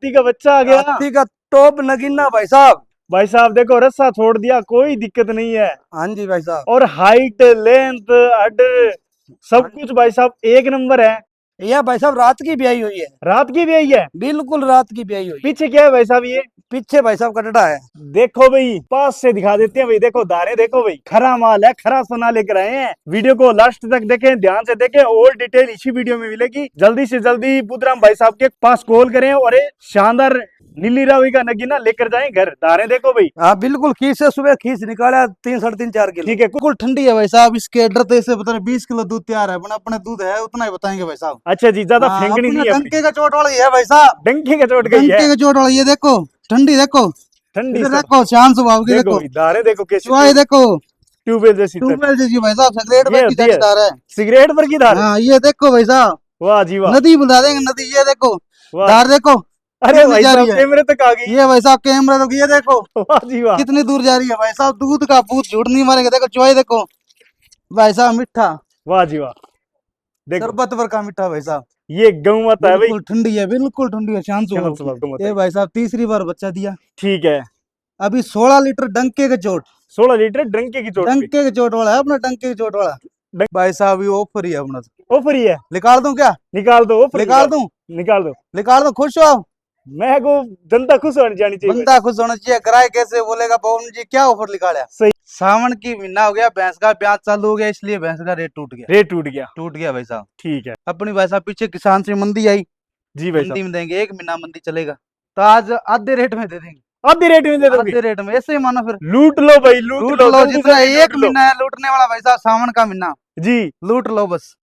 हाथी का बच्चा आ गया। हाथी का टॉप नगीना भाई साहब। भाई साहब देखो रस्सा छोड़ दिया, कोई दिक्कत नहीं है। हाँ जी भाई साहब। और हाइट लेंथ हड सब कुछ भाई साहब एक नंबर है। यह भाई साहब रात की ब्याई हुई है। रात की भी आई है। बिल्कुल रात की ब्याई हुई है। पीछे क्या है भाई साहब ये? पीछे भाई साहब कटड़ा है। देखो भाई पास से दिखा देते हैं भाई, देखो दारे देखो भाई, खरा माल है, खरा सोना लेकर आए हैं। वीडियो को लास्ट तक देखें, ध्यान से देखें, और डिटेल इसी वीडियो में मिलेगी। जल्दी से जल्दी बुधराम भाई साहब के पास कॉल करें और ये शानदार नीली रावी का नगीना लेकर जाएं घर। दारे देखो भाई। हाँ बिल्कुल खींच से सुबह खींच निकाला 3 साढ़े 3 4 किलो। ठीक है। बिल्कुल ठंडी है भाई साहब। इसके डरते से बता रहे 20 किलो दूध तैयार है, अपना अपने दूध है उतना ही बताएंगे भाई साहब। अच्छा जी, ज्यादा हाँ, फेंकनी अपना नहीं है अपनी। डंके का चोट वाली है भाई साहब। डंके का चोट गई डंके है। का चोट वाली ये देखो, ठंडी देखो, ठंडी इधर सर। देखो, शांत स्वभाव की देखो देखो, भाई दारे देखो कैसी, चुआई देखो, ट्यूबवेल जैसी तरह। ट्यूबवेल जैसी भाई साहब, सिगरेट ये पर की होती है जालीदार है। सिगरेट पर की धार। हाँ ये देखो भाई साहब, वाह जी वाह। नदी बुला देंगे नदी। ये देखो वाह। धार देखो अरे कितनी भाई जा साहब रही है। कैमरे तक आ गई। ये भाई साहब कैमरा तो ये देखो वाह जी वाह। कितनी दूर जा रही है भाई साहब। दूध का पूत झूठ नहीं मारेंगे। देखो चुआई देखो भाई साहब, मीठा वाह जी वाह। देखो शरबत पर का मीठा भाई साहब। ये गऊ माता है भाई। बिल्कुल ठंडी है, बिल्कुल ठंडी है, शांत क्या स्वभाव स्वभाव की का है। मतलब ये है। भाई साहब तीसरी बार बच्चा दिया। ठीक है। अभी 16 लीटर डंके के चोट, 16 लीटर डंके की चोट पे। डंके के चोट वाला है अपना, डंके के चोट वाला भाई साहब। ये ऑफर ही है अपना। ऑफर ही है। निकाल दूं क्या? निकाल दो ऑफर। निकाल दूं? निकाल दो। निकाल दो, खुश हो आप? मैं को जनता खुश होनी जानी चाहिए। बंदा खुश होना चाहिए। कराए कैसे बोलेगा पवन जी, क्या ऑफर निकाला? सही। सावन की महीना हो गया, भैंस का ब्याज चालू हो गया, इसलिए भैंस का रेट टूट गया। रेट टूट गया। टूट गया भाई साहब। ठीक है अपनी भाई साहब पीछे किसान से मंदी आई, जी भाई मंदी साहब। में देंगे, 1 महीना मंदी चलेगा तो आज आधे रेट में दे देंगे। आधे रेट में दे दोगे? आधे रेट में ऐसे ही मानो फिर। लूट लो भाई, लूट लूट लो लो, जल्दी जितना से 1 लूट लो। महीना है लूटने वाला भाई साहब, सावन का महीना, जी लूट लो बस।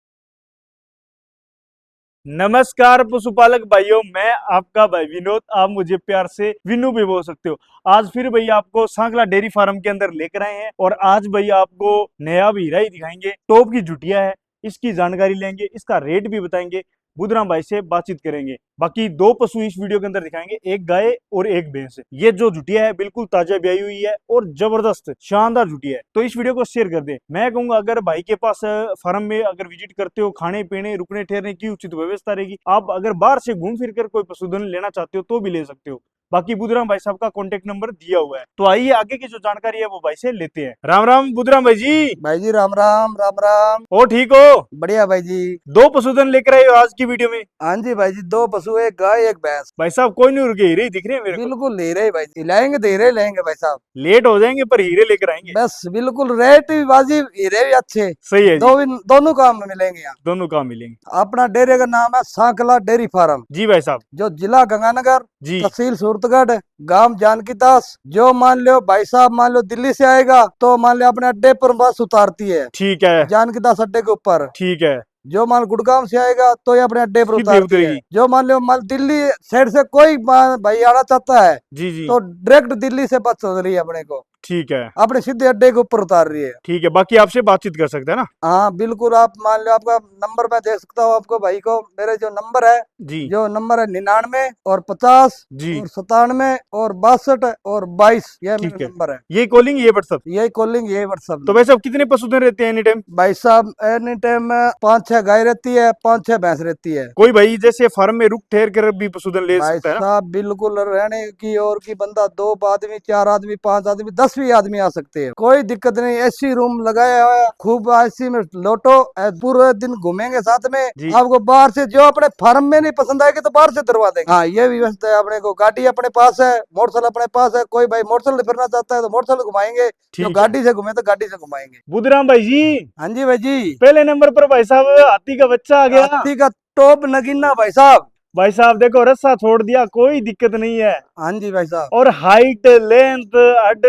नमस्कार पशुपालक भाइयों, मैं आपका भाई विनोद, आप मुझे प्यार से विनू भी बोल सकते हो। आज फिर भाई आपको सांकला डेयरी फार्म के अंदर लेकर आए हैं और आज भाई आपको नया भी हीरा ही दिखाएंगे। टॉप की जुटिया है, इसकी जानकारी लेंगे, इसका रेट भी बताएंगे, बुधराम भाई से बातचीत करेंगे। बाकी 2 पशु इस वीडियो के अंदर दिखाएंगे, एक गाय और एक भैंस। ये जो जुटिया है बिल्कुल ताजा ब्याई हुई है और जबरदस्त शानदार जुटिया है, तो इस वीडियो को शेयर कर दे। मैं कहूंगा अगर भाई के पास फार्म में अगर विजिट करते हो, खाने पीने रुकने ठहरने की उचित व्यवस्था रहेगी। आप अगर बाहर से घूम फिर कर कोई पशुधन लेना चाहते हो तो भी ले सकते हो। बाकी बुधराम भाई साहब का कॉन्टेक्ट नंबर दिया हुआ है, तो आइए आगे की जो जानकारी है वो भाई से लेते हैं। राम राम बुधराम भाई जी। भाई जी राम राम राम राम। ओ ठीक हो? बढ़िया भाई जी। 2 पशुधन लेकर आए हो आज की वीडियो में। हाँ जी भाई जी, 2 पशु, 1 गाय 1 भैंस। भाई साहब कोई नहीं रुके, हीरे ही दिख रहे हैं मेरे को। बिल्कुल ले रहे भाई जी, लाएंगे तो हीरे लेंगे भाई साहब। लेट हो जाएंगे पर हीरे लेकर आएंगे। बस बिल्कुल रेट भी वाजिब, हीरे भी अच्छे। सही है जी। दोनों काम में मिलेंगे यहाँ। दोनों काम मिलेंगे। अपना डेरे का नाम है सांकला डेयरी फार्म, जी भाई साहब। जो जिला गंगानगर, जी तहसील सूरतगढ़, गांव जानकी दास। जो मान लो भाई साहब, मान लो दिल्ली से आएगा तो मान लो अपने अड्डे पर बस उतारती है, ठीक है। जानकी दास अड्डे के ऊपर। ठीक है। जो मान लो गुड़गांव से आएगा तो ये अपने अड्डे पर सीधे उतारती है। उतरेगी। जो मान दिल्ली साइड से कोई भाई आना चाहता है जी जी तो डायरेक्ट दिल्ली से बस चल रही है अपने को, ठीक है। अपने सीधे अड्डे के ऊपर उतार रही है। ठीक है, बाकी आपसे बातचीत कर सकते हैं ना? हाँ बिल्कुल। आप मान लो आपका नंबर मैं दे सकता हूँ आपको भाई को। मेरे जो नंबर है, जी जो नंबर है 99 और 50 जी। और 97 और 62 और 22, ये ठीक मेरा है। नंबर है। ये कॉलिंग ये व्हाट्सअप। यही कॉलिंग, यही व्हाट्सअप। तो भाई साहब कितने पशुधन रहते हैं एनी टाइम? भाई साहब एनी टाइम 5-6 गाय रहती है, 5-6 भैंस रहती है। कोई भाई जैसे फार्म में रुक ठहर कर भी पशुधन ले भाई सकता है ना? साहब बिल्कुल रहने की और की बंदा 2 आदमी, 4 आदमी, 5 आदमी, 10 भी आदमी आ सकते हैं, कोई दिक्कत नहीं। एसी रूम लगाया हुआ है, खूब एसी में लोटो, पूरे दिन घूमेंगे साथ में। जी। आपको बाहर से जो अपने फार्म में नहीं पसंद आएगी तो बाहर से दरवा देंगे। हाँ ये भी व्यवस्था है अपने को। गाड़ी अपने पास है, मोटरसाइकिल अपने पास है। कोई भाई मोटरसाइकिल फिरना चाहता है तो मोटरसाइकिल घुमाएंगे, ठीक जो है। गाड़ी से घूमे तो गाड़ी से घुमाएंगे। बुधराम भाई जी, हाँ जी भाई जी। पहले नंबर पर भाई साहब हाथी का बच्चा आ गया। हाथी का टॉप नगीना भाई साहब। भाई साहब देखो रस्सा छोड़ दिया, कोई दिक्कत नहीं है। हाँ जी भाई साहब। और हाइट लेंथ हड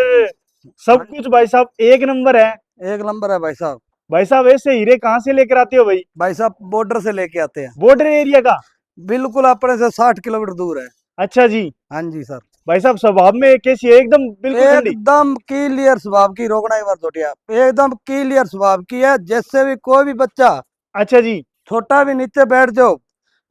सब कुछ भाई साहब एक नंबर है। 1 नंबर है भाई साहब। भाई साहब ऐसे हीरे कहाँ से लेकर आते हो भाई? भाई साहब बॉर्डर से लेके आते हैं, बॉर्डर एरिया का? बिल्कुल अपने से 60 किलोमीटर दूर है। अच्छा जी। हाँ जी सर। भाई साहब स्वभाव में कैसी है? एकदम बिल्कुल ठंडी। एकदम क्लियर स्वभाव की, रोकना ही मत छोटिया, एकदम क्लियर स्वभाव की है। जैसे भी कोई भी बच्चा अच्छा जी। छोटा भी नीचे बैठ जाओ,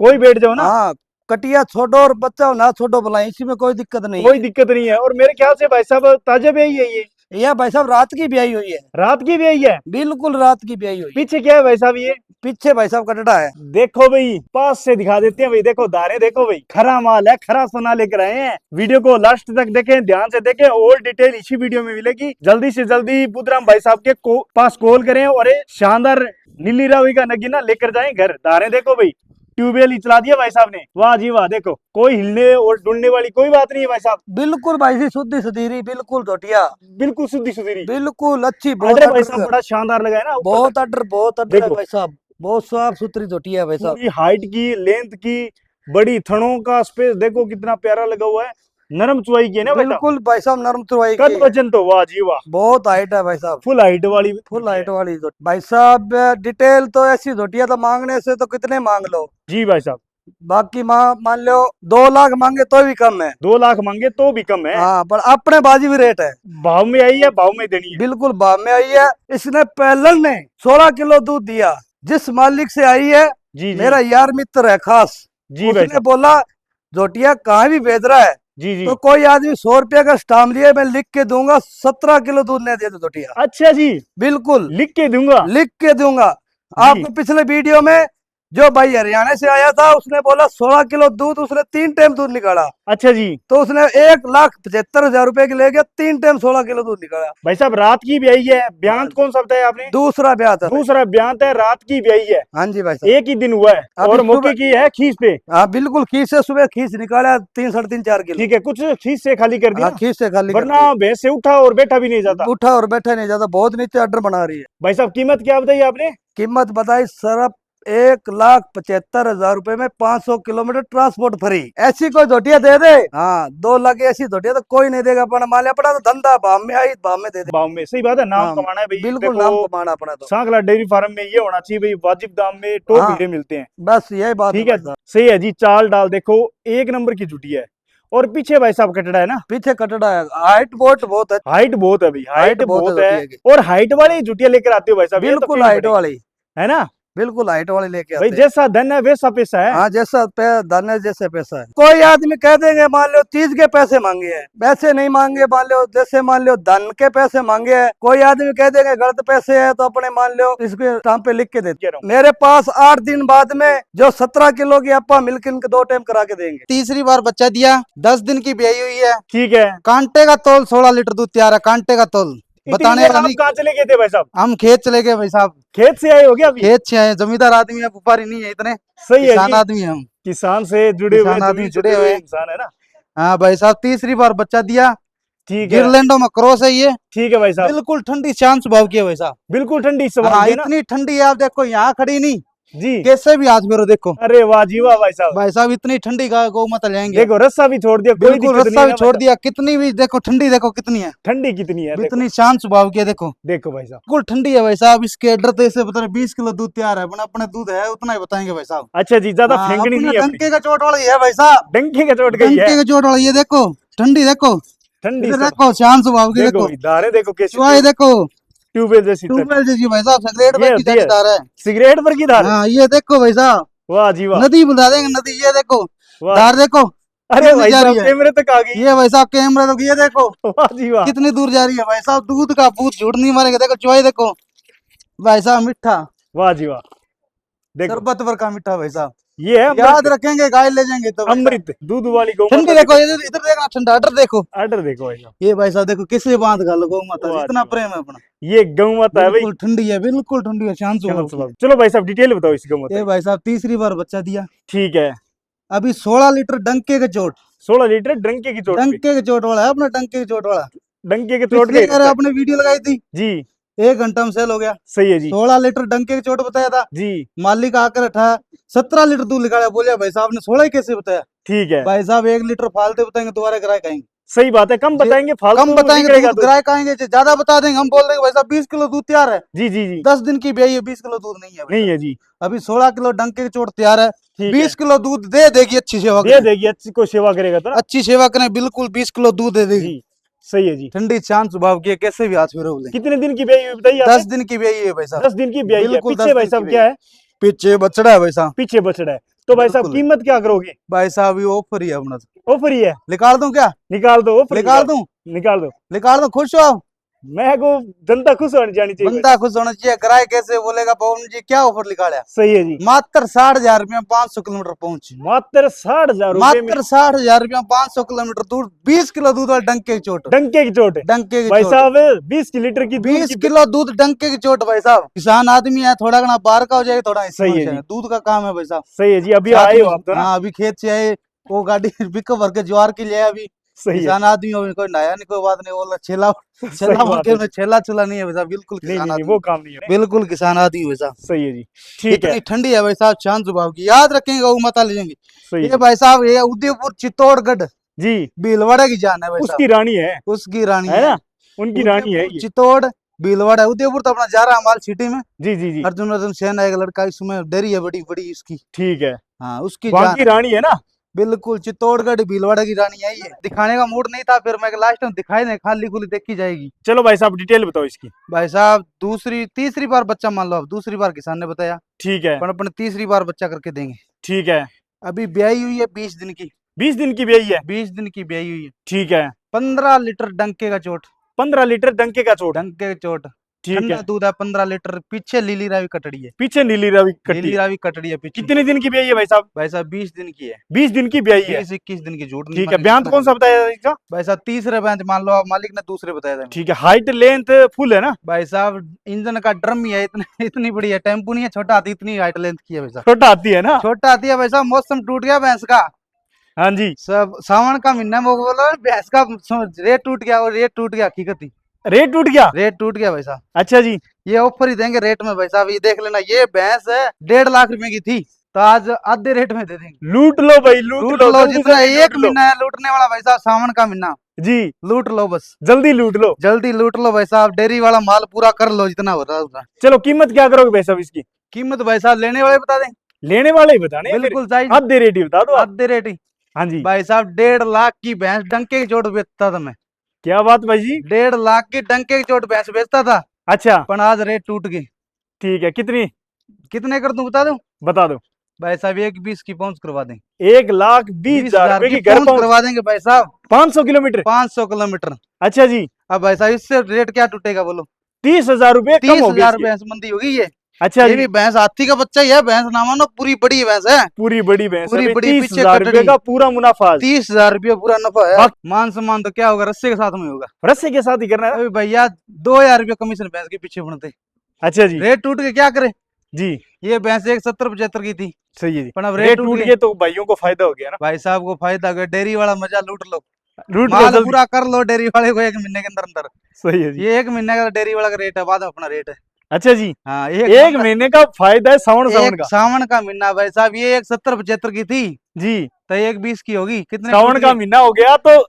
कोई बैठ जाओ ना। हाँ कटिया छोड़ो और बच्चा ना छोड़ो भला, इसी में कोई दिक्कत नहीं कोई दिक्कत नहीं है। और मेरे ख्याल से भाई साहब ताजा ब्याई है ये। है। यह भाई साहब रात की ब्याई हुई है, रात की ब्याई है। बिल्कुल रात की ब्याई हुई है। पीछे क्या है भाई साहब ये? पीछे भाई साहब कटड़ा है। देखो भाई, पास से दिखा देते हैं भाई, देखो धारे देखो भाई, खरा माल है, खरा सोना लेकर आए हैं। वीडियो को लास्ट तक देखें, ध्यान से देखें, और डिटेल इसी वीडियो में मिलेगी। जल्दी से जल्दी बुद्धराम भाई साहब के पास कॉल करें और एक शानदार नीली रावी का नगीना लेकर जाएं घर। धारे देखो भाई, ट्यूबवेल ही चला दिया भाई साहब ने, वाह जी वाह। देखो कोई हिलने और डुलने वाली कोई बात नहीं है भाई साहब, बिल्कुल भाई जी, शुद्ध सुधीरी, बिल्कुल धोटिया, बिल्कुल सीधी सुधीरी। बिल्कुल अच्छी, बहुत अरे भाई अटर, साहब बड़ा शानदार लगा है ना, ऊपर बहुत तक। अटर, बहुत अटर है देखो। भाई साहब, बहुत साफ सुथरी धोटिया है भाई साहब। पूरी हाइट की, लेंथ की, बड़ी थनों का स्पेस देखो कितना प्यारा लगा हुआ है। नरम चुवाई की है ना भाई साहब, बिल्कुल भाई साहब नरम चुवाई कद की, वजन तो वाह जी वाह, बहुत हाइट है भाई साहब, फुल हाइट वाली, फुल हाइट वाली भाई साहब। डिटेल तो ऐसी धोटिया तो मांगने से तो कितने मांग लो, जी भाई साहब। बाकी मान लो 2 लाख मांगे तो भी कम है। 2 लाख मांगे तो भी कम है, हाँ, पर अपने बाजी भी रेट है, भाव में आई है, भाव में देनी है। बिल्कुल भाव में आई है। इसने पहलन ने 16 किलो दूध दिया, जिस मालिक से आई है, जी जी मेरा यार मित्र है खास, जी भाई उसने साहब, बोला जोटिया कहाँ भी भेज रहा है, जी जी। तो कोई आदमी 100 रुपया का स्टाम्प लिए मैं लिख के दूंगा, 17 किलो दूध नहीं दे दो जोटिया, अच्छा जी, बिल्कुल लिख के दूंगा। लिख के दूंगा। आपको पिछले वीडियो में जो भाई हरियाणा से आया था, उसने बोला 16 किलो दूध, उसने 3 टाइम दूध निकाला, अच्छा जी तो उसने 1,75,000 रुपए की ले गया, 3 टाइम 16 किलो दूध निकाला। भाई साहब, रात की ब्याई है, बयान कौन सा बताया आपने? दूसरा ब्याह था। दूसरा बयान है, रात की ब्याई है, हाँ जी भाई साहब, एक ही दिन हुआ है, अभी और मौके सुबह- की है खींच पे। हाँ बिल्कुल, खींच से सुबह खींच निकाला 3, 3.5, 4 किलो। ठीक है, कुछ खींच से खाली कर दिया, हाँ, खींच से खाली कर वरना भैंस से उठा और बैठा भी नहीं जाता। दिया। उठा और बैठा नहीं जाता, बहुत नीचे ऑर्डर बना रही है। भाई साहब, कीमत क्या बताई आपने? कीमत बताई सिर्फ 1,75,000 रुपए में 500 किलोमीटर ट्रांसपोर्ट फ्री। ऐसी कोई धोटिया दे दे, हाँ 2 लाख ऐसी धोटिया तो कोई नहीं देगा। अपना माल अपना तो धंधा, भाव में आई भाव में दे दे। भाव में, सही बात है, नाम हाँ, कमाना है भाई। बिल्कुल देखो, नाम कमाना अपना तो, सांकला डेयरी फार्म में ये होना चाहिए भाई, वाजिब दाम में टॉप हाँ। हीरे मिलते हैं। बस यही बात ठीक है, भाई साहब। सही है जी। चाल डाल देखो, एक नंबर की जुटी है, और पीछे भाई साहब कटड़ा है ना, पीछे कटड़ा है, हाइट बहुत है, हाइट बहुत है भाई, हाइट बहुत है। धोतिया की। और हाइट वाली जुटिया लेकर आते हो भाई साहब, ये तो बिल्कुल फील हाइट पड़ेगी, वाली, है ना बिल्कुल हाइट वाली लेके भाई? आते हैं। जैसा धन है वैसा पैसा है। हाँ, जैसा धन है जैसे पैसा है। कोई आदमी कह देंगे मान लो चीज के पैसे मांगे हैं, पैसे नहीं मांगे, मान लो जैसे मान लो धन के पैसे मांगे हैं। कोई आदमी कह देंगे गलत पैसे है, तो अपने मान लो इसके स्टाम्प पे लिख के देते हैं। मेरे पास 8 दिन बाद में जो 17 किलो की अपा मिल्क इनके 2 टाइम करा के देंगे। तीसरी बार बच्चा दिया, 10 दिन की ब्याई हुई है, ठीक है, कांटे का तोल 16 लीटर दूध तैयार है, कांटे का तोल। बताने वाला आप नहीं, कहाँ चले गए थे भाई साहब? हम खेत चले गए भाई साहब, खेत से आए हो गया अभी? खेत से आए, जमींदार आदमी है, व्यापारी नहीं है, इतने सही है किसान जी, आदमी है हम। किसान से जुड़े हुए, किसान आदमी जमीन से जुड़े हुए। इंसान है ना। हाँ भाई साहब, तीसरी बार बच्चा दिया, ठीक है, गिरलैंडो में क्रॉस है ये, ठीक है भाई साहब, बिल्कुल ठंडी शांत स्वभाव की है भाई साहब। बिल्कुल ठंडी स्वभाव हाँ, की है ना इतनी ठंडी है, आप देखो यहाँ खड़ी नहीं, जी। कैसे भी हाथ फेरो देखो अरे वाह जी वाह भाई साहब, भाई साहब, इतनी ठंडी गौ माता लेंगे, देखो रस्सा भी छोड़ दिया, कोई बिल्कुल दिक्कत रस्सा नहीं भी है छोड़ ना दिया, कितनी भी देखो ठंडी, देखो कितनी है, ठंडी कितनी है, देखो, इतनी शांत स्वभाव की है, देखो देखो भाई साहब। बिल्कुल ठंडी है भाई साहब। इसके एड्रेस तो ऐसे बता रहे 20 किलो दूध तैयार है, अपना अपने दूध है उतना ही बताएंगे भाई साहब। अच्छा जी, ज्यादा हाँ, फेंकनी अपने नहीं है अपनी। डंके का चोट वाली है भाई साहब, डंके का चोट गई डंके है, का चोट वाली, ये देखो ठंडी, देखो ठंडी इधर सब। देखो, शांत स्वभाव की, देखो देखो धारे देखो कैसी, चुआई देखो, ट्यूबवेल जैसी तरह। ट्यूबवेल जैसी भाई साहब, सिगरेट ये पर की होती है। जालीदार है। सिगरेट पर की धार, हाँ, ये देखो भाई साहब, वाह जी वाह, नदी बुला देंगे, नदी, ये देखो वाह। धार देखो, अरे कितनी भाई जा साहब, रही है। कैमरे तक आ गई, ये भाई साहब कैमरा तो, ये देखो वाह जी वाह, कितनी दूर जा रही है भाई साहब, दूध का भूत झूठ नहीं मारेंगे, देखो चुआई देखो भाई साहब, मीठा, वाह जी वाह। देखो शरबत पर का मीठा भाई साहब, ये है याद रखेंगे, गाय ले जाएंगे तो भाई साहब। अमृत दूध वाली गौ ठंडी माता। देखो, इधर देखना, ठंडा ऑर्डर देखो, ऑर्डर देखो भाई साहब, ये भाई साहब देखो किससे बांध गल गौ माता से, वाह इतना जी प्रेम है अपना, ये गौ माता है भाई। बिल्कुल ठंडी है, बिल्कुल ठंडी है, शांत चलो स्वभाव चलो चलो भाई साहब, डिटेल बताओ इस गौ की। माता ये की। भाई साहब तीसरी बार बच्चा दिया, ठीक है, अभी 16 लीटर डंके के चोट, 16 लीटर डंके की चोट पे। डंके के चोट वाला है अपना, डंके के चोट वाला। डंके के चोट पिछली के बार आपने वीडियो लगाई थी, जी, 1 घंटा में सेल हो गया, सही है जी, 16 लीटर डंके के चोट बताया था, जी मालिक आकर उठाया 17 लीटर दूध निकाला, बोलिया भाई साहब ने 16 ही कैसे बताया, ठीक है, भाई साहब 1 लीटर फालते बताएंगे, दोबारा ग्राहक आएंगे, सही बात है, कम बताएंगे, फालतू कम बताएंगे निकलेगा दूध दूध। ग्राहक आएंगे, ज्यादा बता देंगे, हम बोल देंगे भाई साहब 20 किलो दूध तैयार है, जी जी जी, 10 दिन की ब्याई है, 20 किलो दूध नहीं है भाई नहीं है जी, अभी 16 किलो डंके की चोट तैयार है, ठीक 20 किलो दूध दे देगी, अच्छी सेवा है, दे करें, देगी, अच्छी को सेवा करेगा तो ना, अच्छी सेवा करें, बिल्कुल 20 किलो दूध दे देगी, जी सही है जी। ठंडी शांत स्वभाव की है, कैसे भी हाथ फेरो बोले। कितने दिन की ब्याई हुई बताइए 10 आपने? दिन की ब्याई है भाई साहब, 10 दिन की ब्याई है। बिल्कुल 10 पीछे भाई दिन साहब की क्या है? पीछे बछड़ा है भाई साहब, पीछे बछड़ा है। तो भाई साहब बिल्कुल। कीमत क्या करोगे? भाई साहब ये ऑफर ही है अपना, ऑफर ही है, निकाल दूं क्या, निकाल दो ऑफर, निकाल दूं, निकाल दो, निकाल दो, खुश हो, मैं को जनता खुश होनी जानी चाहिए। बंदा खुश होना चाहिए। किराए कैसे बोलेगा पवन जी, क्या ऑफर निकाला? सही है जी। मात्र 60,000 रुपया 500 किलोमीटर पहुंच। मात्र 60,000 रुपए में मात्र 60,000 रुपया 500 किलोमीटर दूर, 20 किलो दूध वाले डंके की चोट। डंके की चोट है डंके की भाई चोट। साहब। 20 लीटर की दूध 20 की किलो दूध डंके की चोट भाई साहब। किसान आदमी है, थोड़ा घना बाहर का हो जाए, थोड़ा सही है इसमें जी। दूध का काम है भाई साहब। सही है जी। अभी साथ आए हो में- आप तो ना। हाँ, अभी खेत से आए, वो गाड़ी पिकअप भर के ज्वार की ले आए अभी। सही है। किसान आदमी हो, कोई नया नहीं, कोई बात नहीं, वो छेला सही छेला बात भर है। के छेला चुला नहीं है भाई साहब, बिल्कुल नहीं किसान नहीं नहीं, आदमी। वो काम नहीं है। बिल्कुल किसान आदमी भाई साहब। सही है जी। ठीक है। इतनी ठंडी है भाई साहब, शांत स्वभाव की, याद रखेंगे, गौ माता ले जाएंगे। सही ये है भाई साहब, ये उदयपुर चित्तौड़गढ़ जी। भीलवाड़ा की जान है भाई उसकी साहब। रानी है उसकी रानी है है। ना, उनकी रानी है उदयपुर, ये। चित्तौड़, भीलवाड़ा। उदयपुर तो अपना जा रहा हमाल सिटी में। जी जी जी। अर्जुन सेना एक लड़का, इसमें डेरी है बड़ी बड़ी इसकी। ठीक है। हाँ, उसकी वहाँ जान की रानी है ना। बिल्कुल चित्तौड़गढ़ भीलवाड़ा की रानी है ये। दिखाने का मूड नहीं था, फिर मैं लास्ट में दिखाई नहीं, खाली खुली देखी जाएगी। चलो भाई साहब डिटेल बताओ इसकी। भाई साहब, तीसरी बार बच्चा मान लो, अब दूसरी बार किसान ने बताया, ठीक है। पर अपने तीसरी बार बच्चा करके देंगे। ठीक है। अभी ब्याई हुई है 20 दिन की। 20 दिन की ब्याई है। 20 दिन की ब्याई हुई है। ठीक है। 15 लीटर डंके का चोट। 15 लीटर डंके का चोट। डंके का चोट। ठीक ठंडा है। दूध है 15 लीटर। पीछे लीली रावी कटड़ी है। पीछे नीली रावी कट्टी लीली है। रावी कटड़ी है पीछे। कितने दिन की ब्याई है भाई साहब? भाई साहब 20 दिन की है। 20 दिन की ब्याई है। 20-21 दिन की, झूठ नहीं ठीक है। मानेंगे ब्यांत इतना। कौन सा बताया इसका? भाई साहब तीसरे बैंत मान लो, आप मालिक ने दूसरे बताया था। ठीक है। हाइट लेंथ फुल है ना? भाई साहब इंजन का ड्रम ही है, इतनी बड़ी है, टेम्पू नहीं है, छोटा हाथी, इतनी हाइट लेंथ की है भाई साहब। छोटा आती है ना। छोटा हाथी है भाई साहब। मौसम टूट गया भैंस का। हाँ जी। सब सावन का महीना में, वो बोलो भैंस का रेट टूट गया, और रेट टूट गया, हकीकत ही रेट टूट गया। रेट टूट गया भाई साहब। अच्छा जी। ये ऑफर ही देंगे रेट में भाई साहब। ये देख लेना, ये भैंस है 1.5 लाख रुपए की थी, तो आज आधे रेट में दे देंगे। लूट लो भाई, लूट लूट लो लो, जल्दी जितना जल्दी एक लूट लो। महीना है लूटने वाला भाई साहब, सावन का महीना। जी। लूट लो बस, जल्दी लूट लो। जल्दी लूट लो भाई साहब। डेयरी वाला माल पूरा कर लो, जितना हो रहा है उतना। चलो कीमत क्या करोगे भाई साहब इसकी? कीमत भाई साहब लेने वाले बता दें। लेने वाले ही बताने हैं फिर। बिल्कुल सही, आधे रेट ही बता दो आप। आधे रेट ही। हाँ जी। भाई साहब 1.5 लाख की भैंस डंके की चोट बेचता था मैं। क्या बात भाई जी। 1.5 लाख की डंके की चोट भैंस बेचता था, अच्छा। पर आज रेट टूट गई। ठीक है। कितनी? कितने कर दूं बता दूं? बता दो। भाई साहब 1.20 की पहुंच करवा दें। 1,20,000 रुपए की घर पहुंच पहुंच। करवा देंगे भाई साहब। 500 किलोमीटर। 500 किलोमीटर। अच्छा जी। अब भाई साहब इससे रेट क्या टूटेगा बोलो? 30,000 रुपए कम हो 30,000 गए। भैंस मंदी होगी ये। अच्छा ये जी। भी भैंस हाथी का बच्चा ही है, भैंस ना मानो, पूरी बड़ी भैंस है। पूरी बड़ी भैंस पूरी है। बड़ी, पीछे 30,000 रुपए कटड़ी। का पूरा मुनाफा आज। 30,000 रुपया पूरा नफा है। मान सम्मान तो क्या होगा, रस्से के साथ में होगा। रस्से के साथ ही करना है। अभी भैया 2,000 रुपया कमीशन भैंस के पीछे बनते। अच्छा जी। रेट टूट के क्या करे? जी। ये भैंस 170-75 की थी, सही है जी। पर अब रेट टूट गए तो भाइयों को फायदा हो गया ना। भाई साहब को फायदा हो गया। डेयरी वाला मजा लूट लो, लूट लो माल जल्दी। पूरा कर लो डेयरी वाले को 1 महीने के अंदर अंदर। सही है जी। ये 1 महीने का डेयरी वाला का रेट है, बाद में अपना रेट है। अच्छा जी। हाँ, एक महीने का फायदा है सावन सावन एक का। सावन का महीना भाई साहब। ये 170-75 की थी, जी। तो 1.20 की होगी। कितने सावन टूट का गई? महीना हो गया तो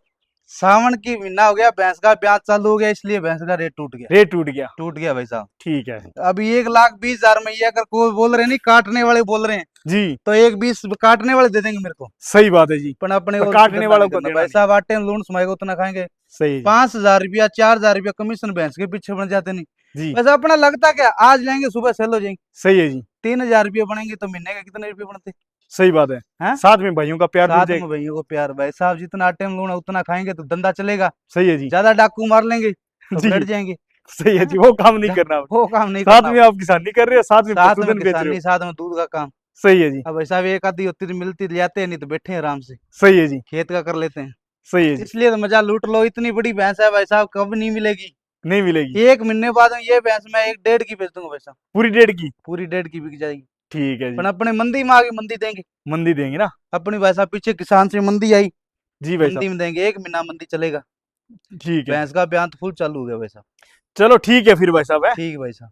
सावन की महीना हो गया, भैंस का ब्याज चालू हो गया, इसलिए भैंस का रेट टूट गया। रेट टूट गया। टूट गया भाई साहब। ठीक है अभी 1,20,000 में, ये अगर कोई बोल रहे नहीं, काटने वाले बोल रहे हैं, जी। तो 1.20 काटने वाले दे देंगे मेरे को। सही बात है जी। पर अपने पर को काटने धंधा वालों नहीं को करना देना भाई साहब। आटे में लूण समाएगा उतना खाएंगे। सही है जी। 5,000 रुपया 4,000 रुपया कमीशन भैंस के पीछे बन जाते नहीं। जी। वैसे अपना लगता क्या, आज लेंगे सुबह सेल हो जाएंगे। सही है जी। 3,000 रुपये बनेंगे तो महीने का कितने रुपये बनते? सही बात है। हैं? साथ में भाइयों का प्यार जुड़ साथ जाएगा। में भैया को प्यार। भाई साहब जितना आटे में लूण है उतना खाएंगे तो धंधा चलेगा। सही है जी। ज्यादा डाकू मार लेंगे तो जी। लड़ जाएंगे। सही है जी। वो काम नहीं करना। वो काम नहीं साथ करना। में आप किसानी कर रहे हो, साथ में साथ में पशुधन बेच रहे किसानी, हो। साथ में दूध का काम। सही है जी। अब भाई साहब एक आधी होती तो मिलती, ले आते हैं, नहीं तो बैठे हैं आराम से, सही है जी। खेत का कर लेते हैं। सही है जी। इसलिए तो मजा लूट लो। इतनी बड़ी भैंस है भाई साहब, कब नहीं मिलेगी। नहीं मिलेगी। 1 महीने बाद में ये भैंस मैं 1.5 की बेच दूंगा भाई साहब। पूरी 1.5 की। पूरी 1.5 की बिक जाएगी। ठीक है पर जी। अपने मंदी में आगे मंदी देंगे। मंदी देंगे ना। अपनी भाई साहब पीछे किसान से मंदी आई, जी भाई मंदी साहब। में देंगे। 1 महीना मंदी चलेगा। ठीक है। भैंस का ब्याह तो फुल चालू हो गया भाई साहब। चलो ठीक है फिर भाई साहब है। ठीक है भाई साहब।